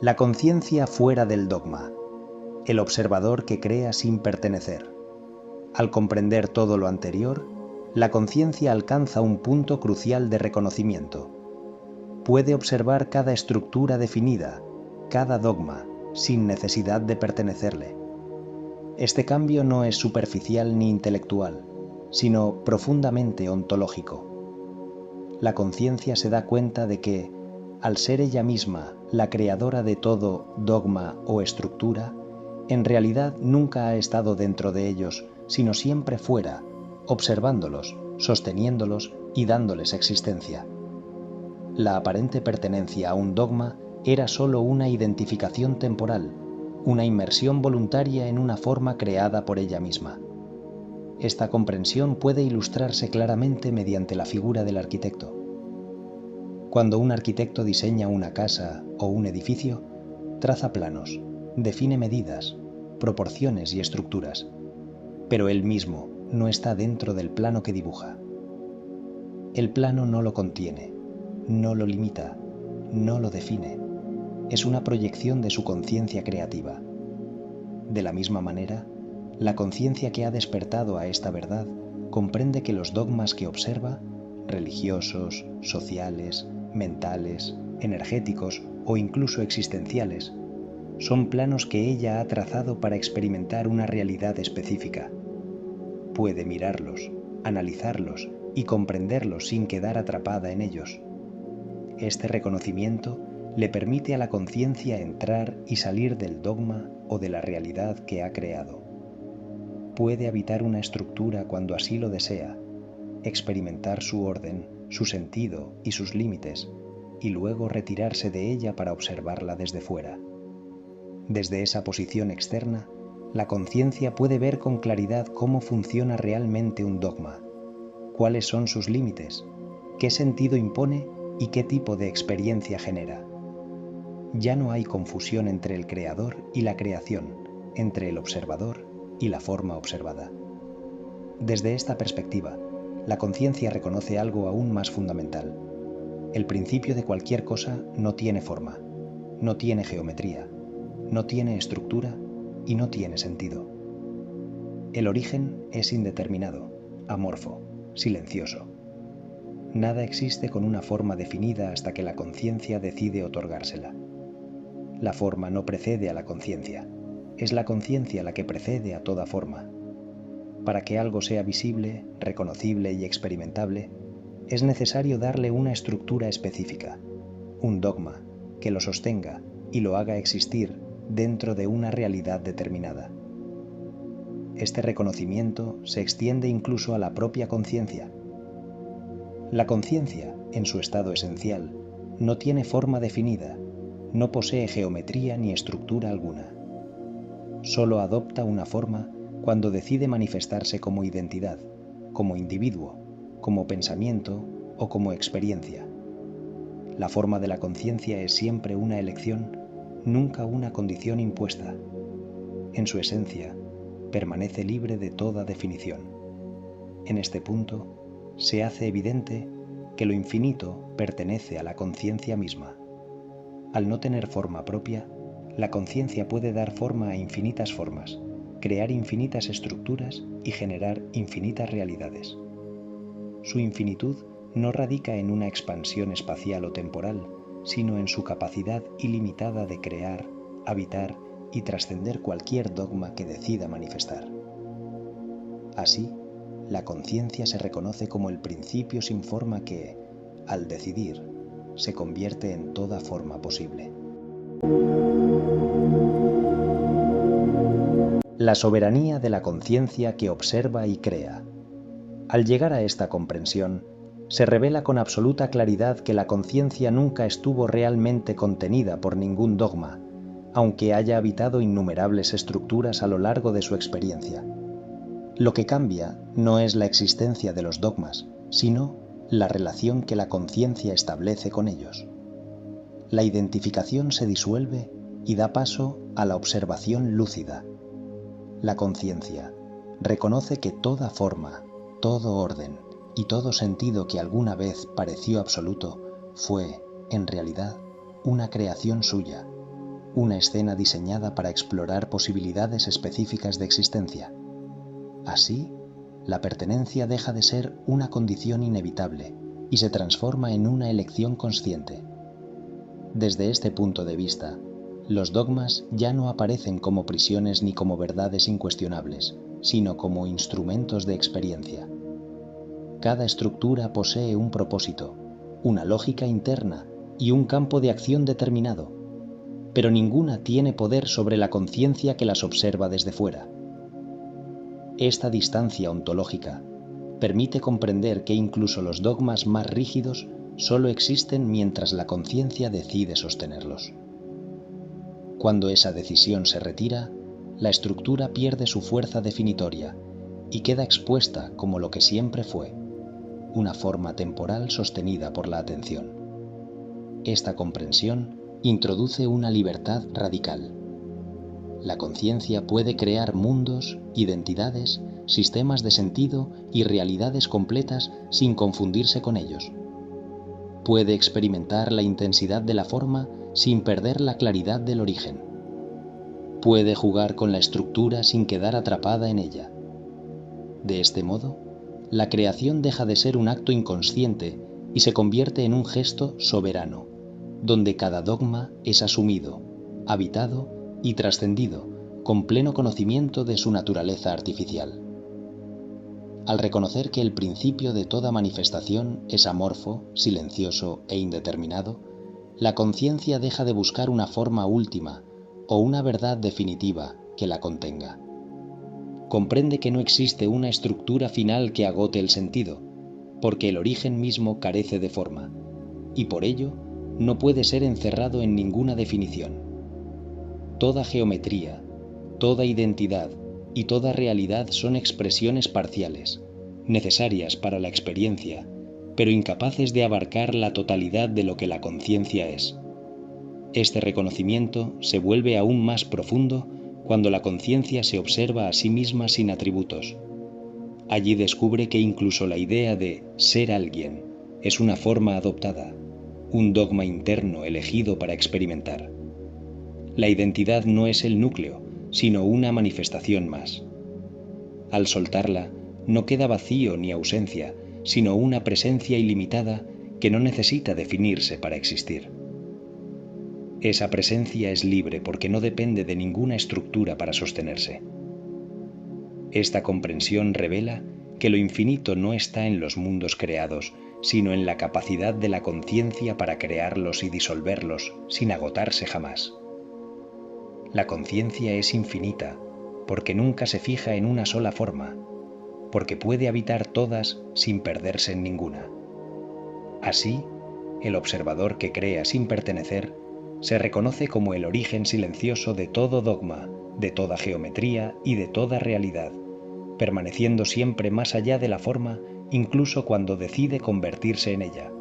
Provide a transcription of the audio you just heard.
La conciencia fuera del dogma, el observador que crea sin pertenecer. Al comprender todo lo anterior, la conciencia alcanza un punto crucial de reconocimiento. Puede observar cada estructura definida, cada dogma, sin necesidad de pertenecerle. Este cambio no es superficial ni intelectual, sino profundamente ontológico. La conciencia se da cuenta de que, al ser ella misma la creadora de todo dogma o estructura, en realidad nunca ha estado dentro de ellos, sino siempre fuera, observándolos, sosteniéndolos y dándoles existencia. La aparente pertenencia a un dogma era sólo una identificación temporal, una inmersión voluntaria en una forma creada por ella misma. Esta comprensión puede ilustrarse claramente mediante la figura del arquitecto. Cuando un arquitecto diseña una casa o un edificio, traza planos, define medidas, proporciones y estructuras, pero él mismo no está dentro del plano que dibuja. El plano no lo contiene, no lo limita, no lo define. Es una proyección de su conciencia creativa. De la misma manera, la conciencia que ha despertado a esta verdad comprende que los dogmas que observa, religiosos, sociales, mentales, energéticos o incluso existenciales, son planos que ella ha trazado para experimentar una realidad específica. Puede mirarlos, analizarlos y comprenderlos sin quedar atrapada en ellos. Este reconocimiento le permite a la conciencia entrar y salir del dogma o de la realidad que ha creado. Puede habitar una estructura cuando así lo desea, experimentar su orden, su sentido y sus límites, y luego retirarse de ella para observarla desde fuera. Desde esa posición externa, la conciencia puede ver con claridad cómo funciona realmente un dogma, cuáles son sus límites, qué sentido impone y qué tipo de experiencia genera. Ya no hay confusión entre el creador y la creación, entre el observador y la forma observada. Desde esta perspectiva, la conciencia reconoce algo aún más fundamental. El principio de cualquier cosa no tiene forma, no tiene geometría, no tiene estructura y no tiene sentido. El origen es indeterminado, amorfo, silencioso. Nada existe con una forma definida hasta que la conciencia decide otorgársela. La forma no precede a la conciencia, es la conciencia la que precede a toda forma. Para que algo sea visible, reconocible y experimentable, es necesario darle una estructura específica, un dogma, que lo sostenga y lo haga existir dentro de una realidad determinada. Este reconocimiento se extiende incluso a la propia conciencia. La conciencia, en su estado esencial, no tiene forma definida, no posee geometría ni estructura alguna. Solo adopta una forma cuando decide manifestarse como identidad, como individuo, como pensamiento o como experiencia. La forma de la conciencia es siempre una elección, nunca una condición impuesta. En su esencia, permanece libre de toda definición. En este punto, se hace evidente que lo infinito pertenece a la conciencia misma. Al no tener forma propia, la conciencia puede dar forma a infinitas formas, crear infinitas estructuras y generar infinitas realidades. Su infinitud no radica en una expansión espacial o temporal, sino en su capacidad ilimitada de crear, habitar y trascender cualquier dogma que decida manifestar. Así, la conciencia se reconoce como el principio sin forma que, al decidir, se convierte en toda forma posible. La soberanía de la conciencia que observa y crea. Al llegar a esta comprensión, se revela con absoluta claridad que la conciencia nunca estuvo realmente contenida por ningún dogma, aunque haya habitado innumerables estructuras a lo largo de su experiencia. Lo que cambia no es la existencia de los dogmas, sino la relación que la conciencia establece con ellos. La identificación se disuelve y da paso a la observación lúcida. La conciencia reconoce que toda forma, todo orden y todo sentido que alguna vez pareció absoluto fue, en realidad, una creación suya, una escena diseñada para explorar posibilidades específicas de existencia. Así, la pertenencia deja de ser una condición inevitable y se transforma en una elección consciente. Desde este punto de vista, los dogmas ya no aparecen como prisiones ni como verdades incuestionables, sino como instrumentos de experiencia. Cada estructura posee un propósito, una lógica interna y un campo de acción determinado, pero ninguna tiene poder sobre la conciencia que las observa desde fuera. Esta distancia ontológica permite comprender que incluso los dogmas más rígidos solo existen mientras la conciencia decide sostenerlos. Cuando esa decisión se retira, la estructura pierde su fuerza definitoria y queda expuesta como lo que siempre fue, una forma temporal sostenida por la atención. Esta comprensión introduce una libertad radical. La conciencia puede crear mundos, identidades, sistemas de sentido y realidades completas sin confundirse con ellos. Puede experimentar la intensidad de la forma sin perder la claridad del origen. Puede jugar con la estructura sin quedar atrapada en ella. De este modo, la creación deja de ser un acto inconsciente y se convierte en un gesto soberano, donde cada dogma es asumido, habitado y trascendido con pleno conocimiento de su naturaleza artificial. Al reconocer que el principio de toda manifestación es amorfo, silencioso e indeterminado, la conciencia deja de buscar una forma última o una verdad definitiva que la contenga. Comprende que no existe una estructura final que agote el sentido, porque el origen mismo carece de forma, y por ello no puede ser encerrado en ninguna definición. Toda geometría, toda identidad y toda realidad son expresiones parciales, necesarias para la experiencia, pero incapaces de abarcar la totalidad de lo que la conciencia es. Este reconocimiento se vuelve aún más profundo cuando la conciencia se observa a sí misma sin atributos. Allí descubre que incluso la idea de ser alguien es una forma adoptada, un dogma interno elegido para experimentar. La identidad no es el núcleo, sino una manifestación más. Al soltarla, no queda vacío ni ausencia, sino una presencia ilimitada que no necesita definirse para existir. Esa presencia es libre porque no depende de ninguna estructura para sostenerse. Esta comprensión revela que lo infinito no está en los mundos creados, sino en la capacidad de la conciencia para crearlos y disolverlos sin agotarse jamás. La conciencia es infinita, porque nunca se fija en una sola forma, porque puede habitar todas sin perderse en ninguna. Así, el observador que crea sin pertenecer se reconoce como el origen silencioso de todo dogma, de toda geometría y de toda realidad, permaneciendo siempre más allá de la forma, incluso cuando decide convertirse en ella.